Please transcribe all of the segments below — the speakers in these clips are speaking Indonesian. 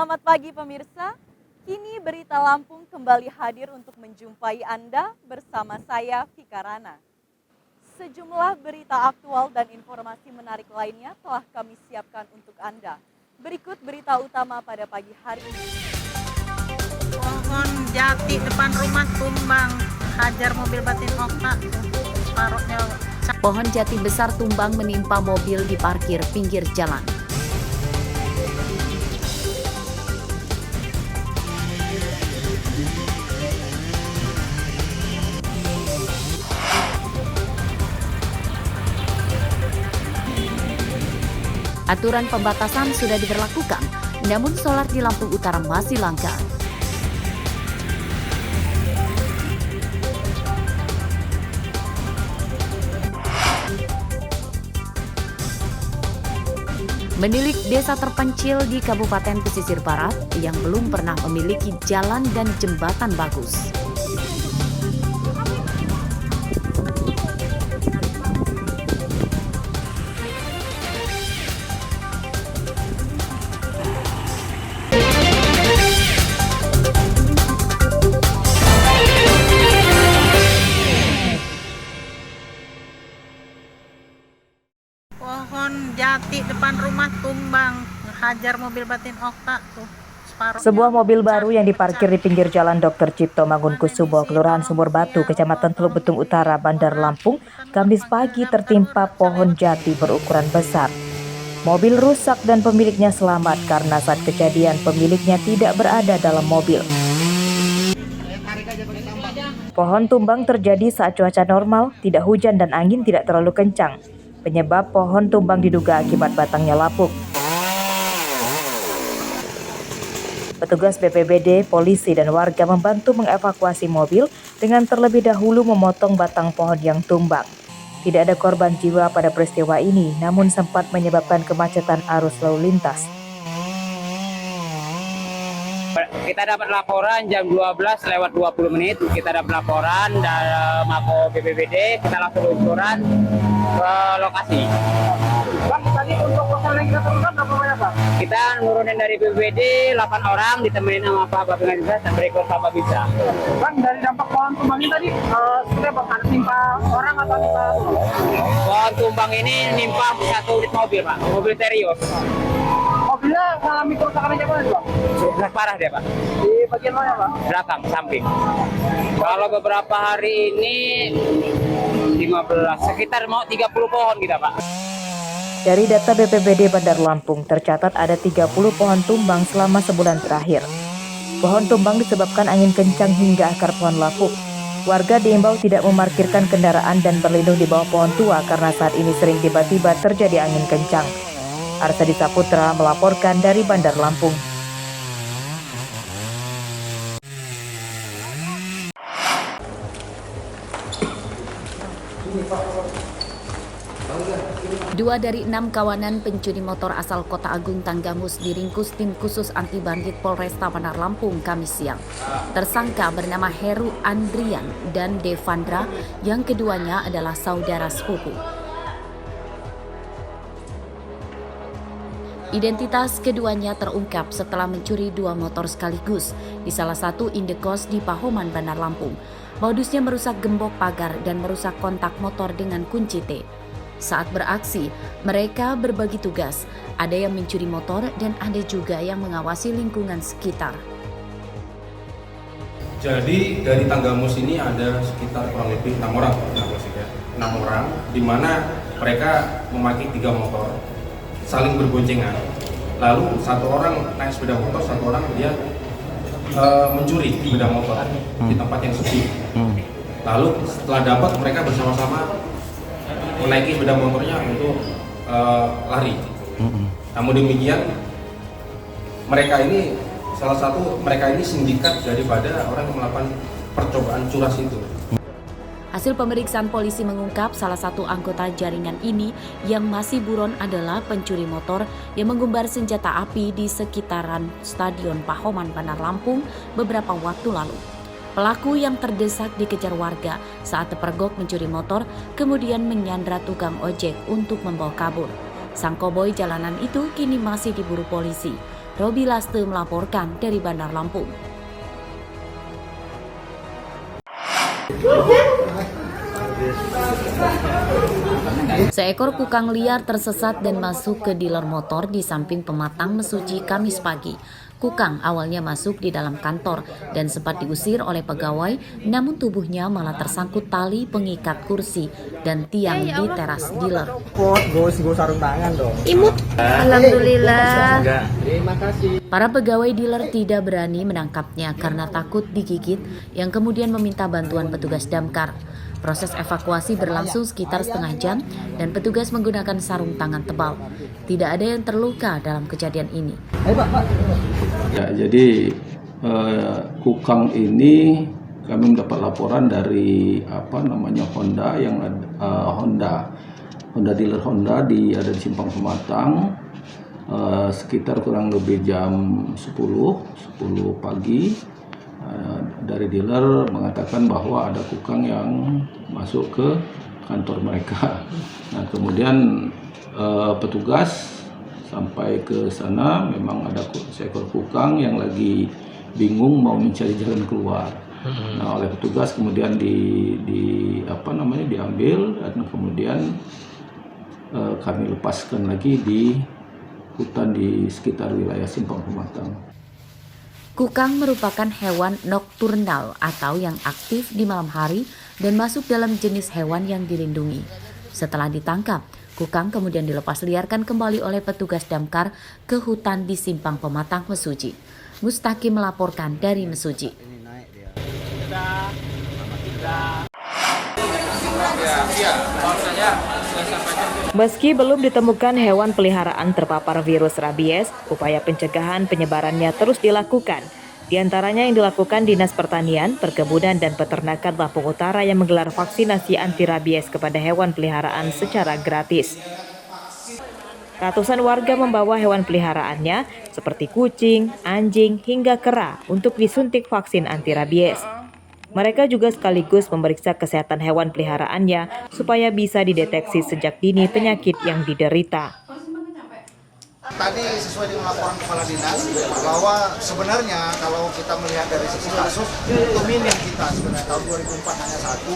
Selamat pagi pemirsa, kini Berita Lampung kembali hadir untuk menjumpai Anda bersama saya Vika Rana. Sejumlah berita aktual dan informasi menarik lainnya telah kami siapkan untuk Anda. Berikut berita utama pada pagi hari ini. Pohon jati depan rumah tumbang, hajar mobil batin okta, separuhnya. Pohon jati besar tumbang menimpa mobil di parkir pinggir jalan. Aturan pembatasan sudah diberlakukan, namun solar di Lampung Utara masih langka. Menilik desa terpencil di Kabupaten Pesisir Barat yang belum pernah memiliki jalan dan jembatan bagus. Pohon jati depan rumah tumbang, hajar mobil batin okta tuh. Sebuah mobil baru yang diparkir di pinggir jalan Dr. Cipto Mangunkusumo, Kelurahan Sumur Batu, Kecamatan Teluk Betung Utara, Bandar Lampung, Kamis pagi tertimpa pohon jati berukuran besar. Mobil rusak dan pemiliknya selamat karena saat kejadian pemiliknya tidak berada dalam mobil. Pohon tumbang terjadi saat cuaca normal, tidak hujan dan angin tidak terlalu kencang. Penyebab pohon tumbang diduga akibat batangnya lapuk. Petugas BPBD, polisi, dan warga membantu mengevakuasi mobil dengan terlebih dahulu memotong batang pohon yang tumbang. Tidak ada korban jiwa pada peristiwa ini, namun sempat menyebabkan kemacetan arus lalu lintas. Kita dapat laporan jam 12:20 menit. Kita dapat laporan dari Mako BPBD, kita langsung luncuran ke lokasi. Bang, tadi untuk personel yang kita turunkan berapa banyak, Pak? Kita nurunin dari BPBD 8 orang, ditemenin sama Pak Babingan Dinas dan berikut Pak Babinsa. Bang, dari dampak pohon tumbang ini tadi, sudah Bang, ada timpa orang atau timpa? Pohon tumbang ini nimpa satu unit mobil, Pak. Mobil Terios. Mobilnya mengalami kerusakan aja mana, Bang? Rusak parah dia, Pak. Di bagian mana, Pak? Belakang, samping. Kalau beberapa hari ini 15, sekitar mau 30 pohon kita, Pak. Dari data BPBD Bandar Lampung, tercatat ada 30 pohon tumbang selama sebulan terakhir. Pohon tumbang disebabkan angin kencang hingga akar pohon lapuk. Warga diimbau tidak memarkirkan kendaraan dan berlindung di bawah pohon tua karena saat ini sering tiba-tiba terjadi angin kencang. Arsadi Saputra melaporkan dari Bandar Lampung. Dua dari 6 kawanan pencuri motor asal Kota Agung Tanggamus diringkus tim khusus anti bandit Polresta Bandar Lampung Kamis siang. Tersangka bernama Heru Andrian dan Devandra, yang keduanya adalah saudara sepupu. Identitas keduanya terungkap setelah mencuri 2 motor sekaligus di salah satu indekos di Pahoman, Bandar Lampung. Modusnya merusak gembok pagar dan merusak kontak motor dengan kunci T. Saat beraksi, mereka berbagi tugas. Ada yang mencuri motor dan ada juga yang mengawasi lingkungan sekitar. Jadi dari Tanggamus ini ada sekitar kurang lebih 6 orang, 6 orang, di mana mereka memakai 3 motor, saling berboncengan. Lalu satu orang naik sepeda motor, satu orang dia mencuri sepeda motor di tempat yang sepi. Lalu setelah dapat, mereka bersama-sama menaiki sepeda motornya untuk lari. Namun demikian, mereka ini sindikat daripada orang yang melakukan percobaan curas itu. Hasil pemeriksaan polisi mengungkap salah satu anggota jaringan ini yang masih buron adalah pencuri motor yang mengumbar senjata api di sekitaran Stadion Pahoman, Bandar Lampung beberapa waktu lalu. Pelaku yang terdesak dikejar warga saat terpergok mencuri motor, kemudian menyandra tukang ojek untuk membawa kabur. Sang koboi jalanan itu kini masih diburu polisi. Robi Laste melaporkan dari Bandar Lampung. Seekor kukang liar tersesat dan masuk ke dealer motor di samping Pematang Mesuji Kamis pagi. Kukang awalnya masuk di dalam kantor dan sempat diusir oleh pegawai, namun tubuhnya malah tersangkut tali pengikat kursi dan tiang di teras dealer. sarung tangan dong. Imut. Alhamdulillah. Terima kasih. Para pegawai dealer tidak berani menangkapnya karena takut digigit, yang kemudian meminta bantuan petugas damkar. Proses evakuasi berlangsung sekitar setengah jam dan petugas menggunakan sarung tangan tebal. Tidak ada yang terluka dalam kejadian ini. Ya, jadi kukang ini kami mendapat laporan dari Honda yang Honda dealer Honda ada di Simpang Pematang sekitar kurang lebih jam 10 pagi. Dari dealer mengatakan bahwa ada kukang yang masuk ke kantor mereka. Nah, kemudian petugas sampai ke sana, memang ada seekor kukang yang lagi bingung mau mencari jalan keluar. Nah, oleh petugas kemudian diambil dan kemudian kami lepaskan lagi di hutan di sekitar wilayah Simpang Pematang. Kukang merupakan hewan nokturnal atau yang aktif di malam hari dan masuk dalam jenis hewan yang dilindungi. Setelah ditangkap, kukang kemudian dilepas liarkan kembali oleh petugas damkar ke hutan di Simpang Pematang, Mesuji. Mustaqim melaporkan dari Mesuji. Meski belum ditemukan hewan peliharaan terpapar virus rabies, upaya pencegahan penyebarannya terus dilakukan. Di antaranya yang dilakukan Dinas Pertanian, Perkebunan, dan Peternakan Lampung Utara yang menggelar vaksinasi anti rabies kepada hewan peliharaan secara gratis. Ratusan warga membawa hewan peliharaannya seperti kucing, anjing, hingga kera untuk disuntik vaksin anti rabies. Mereka juga sekaligus memeriksa kesehatan hewan peliharaannya supaya bisa dideteksi sejak dini penyakit yang diderita. Tadi sesuai dengan laporan Kepala Dinas bahwa sebenarnya kalau kita melihat dari sisi kasus itu minim kita sebenarnya tahun 2004 hanya 1,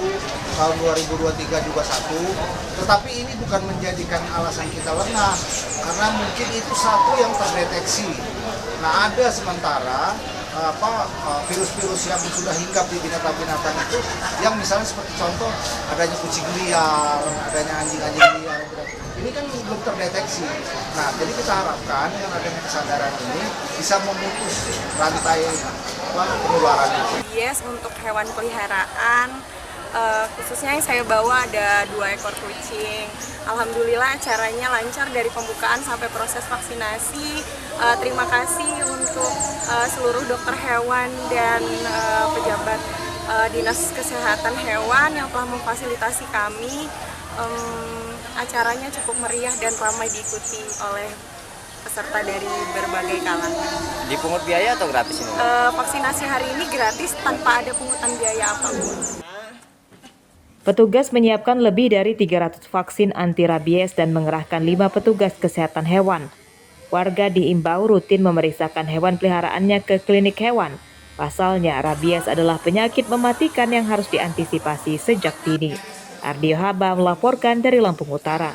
tahun 2023 juga 1, tetapi ini bukan menjadikan alasan kita lengah karena mungkin itu satu yang terdeteksi. Nah, ada sementara virus-virus yang sudah hinggap di binatang-binatang itu yang misalnya seperti contoh adanya kucing liar, adanya anjing-anjing liar, ini kan belum terdeteksi. Nah, jadi kita harapkan dengan adanya kesadaran ini bisa memutus rantai penularan itu. Yes, untuk hewan peliharaan khususnya yang saya bawa ada 2 ekor kucing. Alhamdulillah acaranya lancar dari pembukaan sampai proses vaksinasi. Terima kasih untuk seluruh dokter hewan dan pejabat Dinas Kesehatan Hewan yang telah memfasilitasi kami. Acaranya cukup meriah dan ramai diikuti oleh peserta dari berbagai kalangan. Dipungut biaya atau gratis ini? Vaksinasi hari ini gratis tanpa ada pungutan biaya apapun. Petugas menyiapkan lebih dari 300 vaksin anti rabies dan mengerahkan 5 petugas kesehatan hewan. Warga diimbau rutin memeriksakan hewan peliharaannya ke klinik hewan. Pasalnya, rabies adalah penyakit mematikan yang harus diantisipasi sejak dini. Ardio Haba melaporkan dari Lampung Utara.